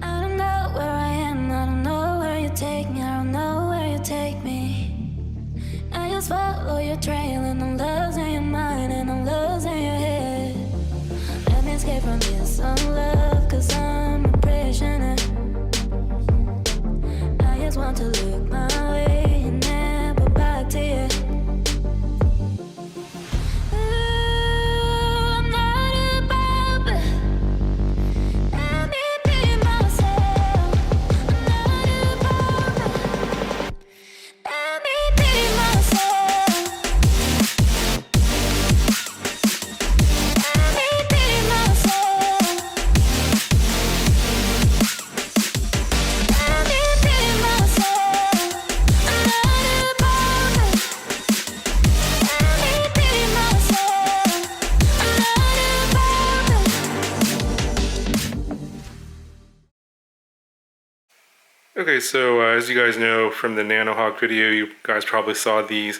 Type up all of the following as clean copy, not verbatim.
I don't know where I am, I don't know where you take me, I don't know where you take me. I just follow your trail and I'm losing your mind and I'm losing your head. Let me escape from this love, cause I'm a prisoner. I just want to look my way and never back to you. Okay, so as you guys know from the NanoHawk video, you guys probably saw these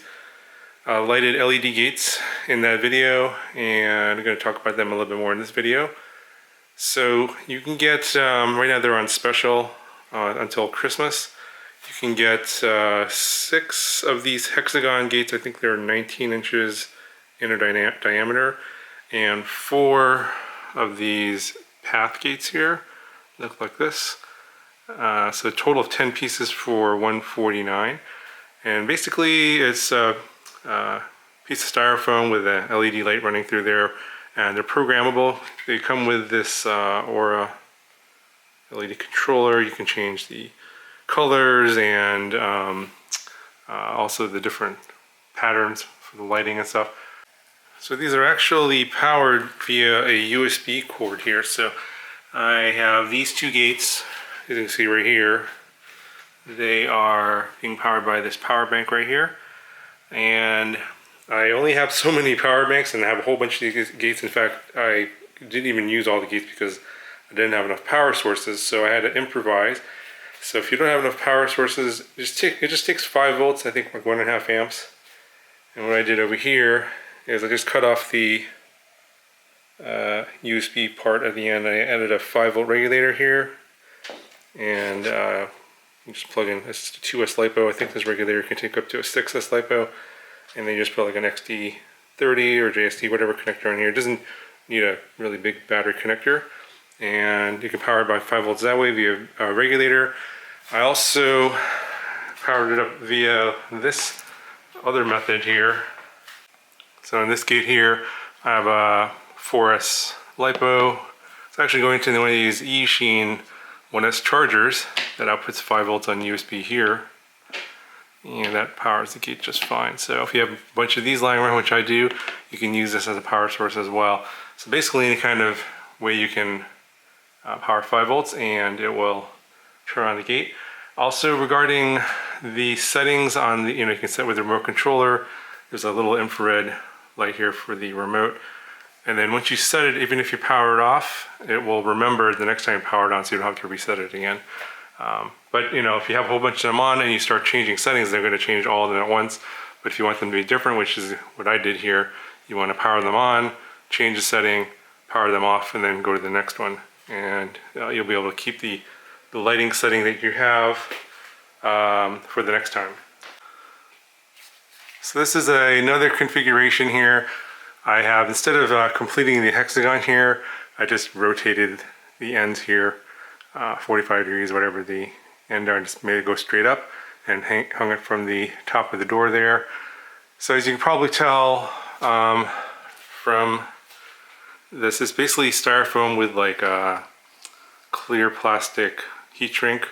lighted LED gates in that video, and I'm going to talk about them a little bit more in this video. So you can get, right now they're on special until Christmas. You can get 6 of these hexagon gates. I think they're 19 inches in diameter, and 4 of these path gates here look like this. So a total of 10 pieces for $149, and basically it's a piece of styrofoam with a LED light running through there, and they're programmable. They come with this Aura LED controller. You can change the colors and also the different patterns for the lighting and stuff. So these are actually powered via a USB cord here. So I have these 2 gates. As you can see right here, they are being powered by this power bank right here. And I only have so many power banks, and I have a whole bunch of these gates. In fact, I didn't even use all the gates because I didn't have enough power sources, so I had to improvise. So if you don't have enough power sources, it just takes 5 volts, I think like 1.5 amps. And what I did over here is I just cut off the USB part at the end. I added a 5-volt regulator here. And you just plug in a 2S LiPo. I think this regulator can take up to a 6S LiPo, and then you just put like an XT30 or JST, whatever connector on here. It doesn't need a really big battery connector, and you can power it by 5 volts that way via a regulator. I also powered it up via this other method here. So in this gate here, I have a 4S LiPo. It's actually going to one of these eSheen 1S chargers that outputs 5 volts on USB here, and that powers the gate just fine. So if you have a bunch of these lying around, which I do, you can use this as a power source as well. So basically any kind of way you can power 5 volts and it will turn on the gate. Also regarding the settings on the, you can set with the remote controller. There's a little infrared light here for the remote. And then once you set it, even if you power it off, it will remember the next time you power it on, so you don't have to reset it again. But if you have a whole bunch of them on and you start changing settings, they're going to change all of them at once. But if you want them to be different, which is what I did here, you want to power them on, change the setting, power them off, and then go to the next one. And you'll be able to keep the lighting setting that you have for the next time. So this is another configuration here. I have, instead of completing the hexagon here, I just rotated the ends here 45 degrees, whatever the end are, just made it go straight up and hung it from the top of the door there. So as you can probably tell from this, it's basically styrofoam with like a clear plastic heat shrink,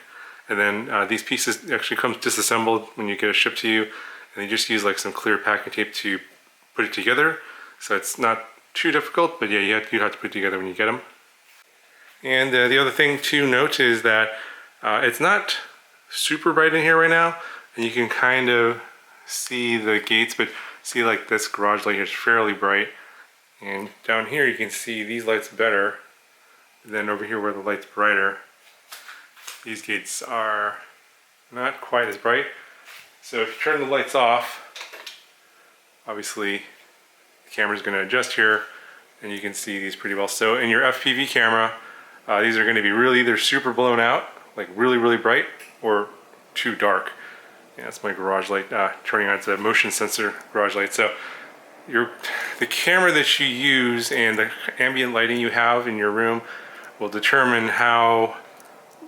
and then these pieces actually come disassembled when you get it shipped to you, and you just use like some clear packing tape to put it together. So it's not too difficult, but yeah, you have to put it together when you get them. And the other thing to note is that it's not super bright in here right now, and you can kind of see the gates, but see like this garage light here is fairly bright. And down here you can see these lights better than over here where the light's brighter. These gates are not quite as bright. So if you turn the lights off, obviously the camera's going to adjust here, and you can see these pretty well. So in your FPV camera, These are going to be really either super blown out, like really bright, or too dark. Yeah, that's my garage light turning on. It's a motion sensor garage light. So the camera that you use and the ambient lighting you have in your room will determine how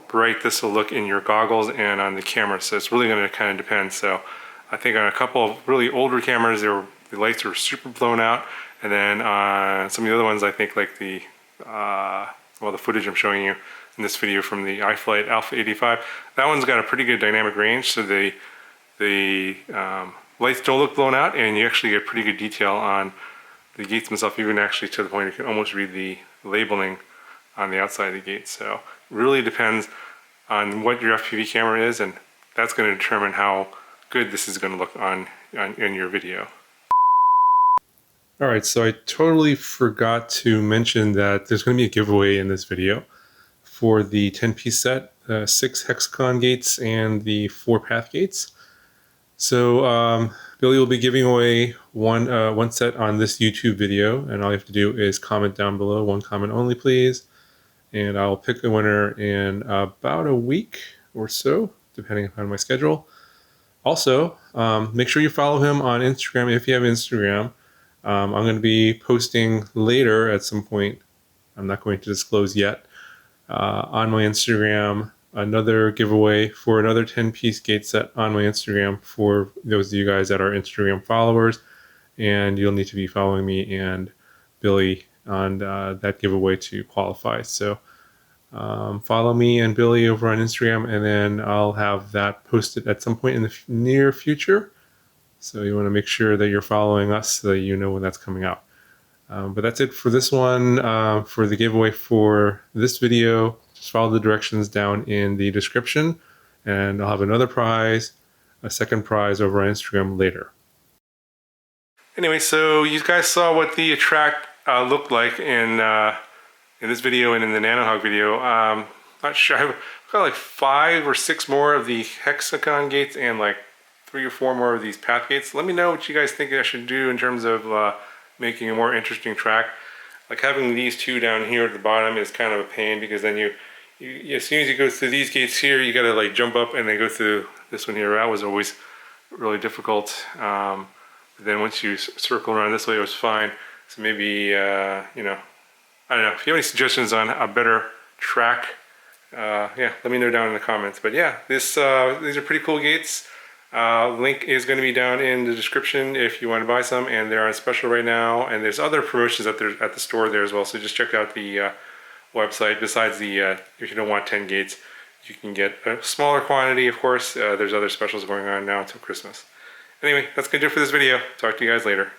bright this will look in your goggles and on the camera. So it's really going to kind of depend. So I think on a couple of really older cameras, the lights were super blown out, and then on some of the other ones, I think like the footage I'm showing you in this video from the iFlight Alpha 85, that one's got a pretty good dynamic range. So the lights don't look blown out, and you actually get pretty good detail on the gates themselves, even actually to the point you can almost read the labeling on the outside of the gate. So it really depends on what your FPV camera is, and that's going to determine how good this is going to look in your video. Alright, so I totally forgot to mention that there's going to be a giveaway in this video for the 10-piece set, 6 hexagon gates and the 4 path gates. So Billy will be giving away one set on this YouTube video, and all you have to do is comment down below, 1 comment only please, and I'll pick the winner in about a week or so, depending upon my schedule. Also, make sure you follow him on Instagram if you have Instagram. I'm going to be posting later at some point, I'm not going to disclose yet, on my Instagram another giveaway for another 10-piece gate set on my Instagram for those of you guys that are Instagram followers, and you'll need to be following me and Billy on that giveaway to qualify. So follow me and Billy over on Instagram, and then I'll have that posted at some point in the near future. So you want to make sure that you're following us so that you know when that's coming out. But that's it for this one. For the giveaway for this video, just follow the directions down in the description, and I'll have another prize, a second prize over on Instagram later. Anyway, so you guys saw what the track looked like in this video and in the NanoHog video. Not sure, I've got like 5 or 6 more of the hexagon gates and like 3 or 4 more of these path gates. Let me know what you guys think I should do in terms of making a more interesting track. Like having these 2 down here at the bottom is kind of a pain, because then you as soon as you go through these gates here, you gotta like jump up and then go through this one here. That was always really difficult. Then once you circle around this way, it was fine. So maybe, you know, I don't know. If you have any suggestions on a better track, yeah, let me know down in the comments. But yeah, these are pretty cool gates. Link is going to be down in the description if you want to buy some, and they're on special right now. And there's other promotions at the store there as well. So just check out the website. Besides the, if you don't want 10 gates, you can get a smaller quantity, of course. There's other specials going on now until Christmas. Anyway, that's going to do it for this video. Talk to you guys later.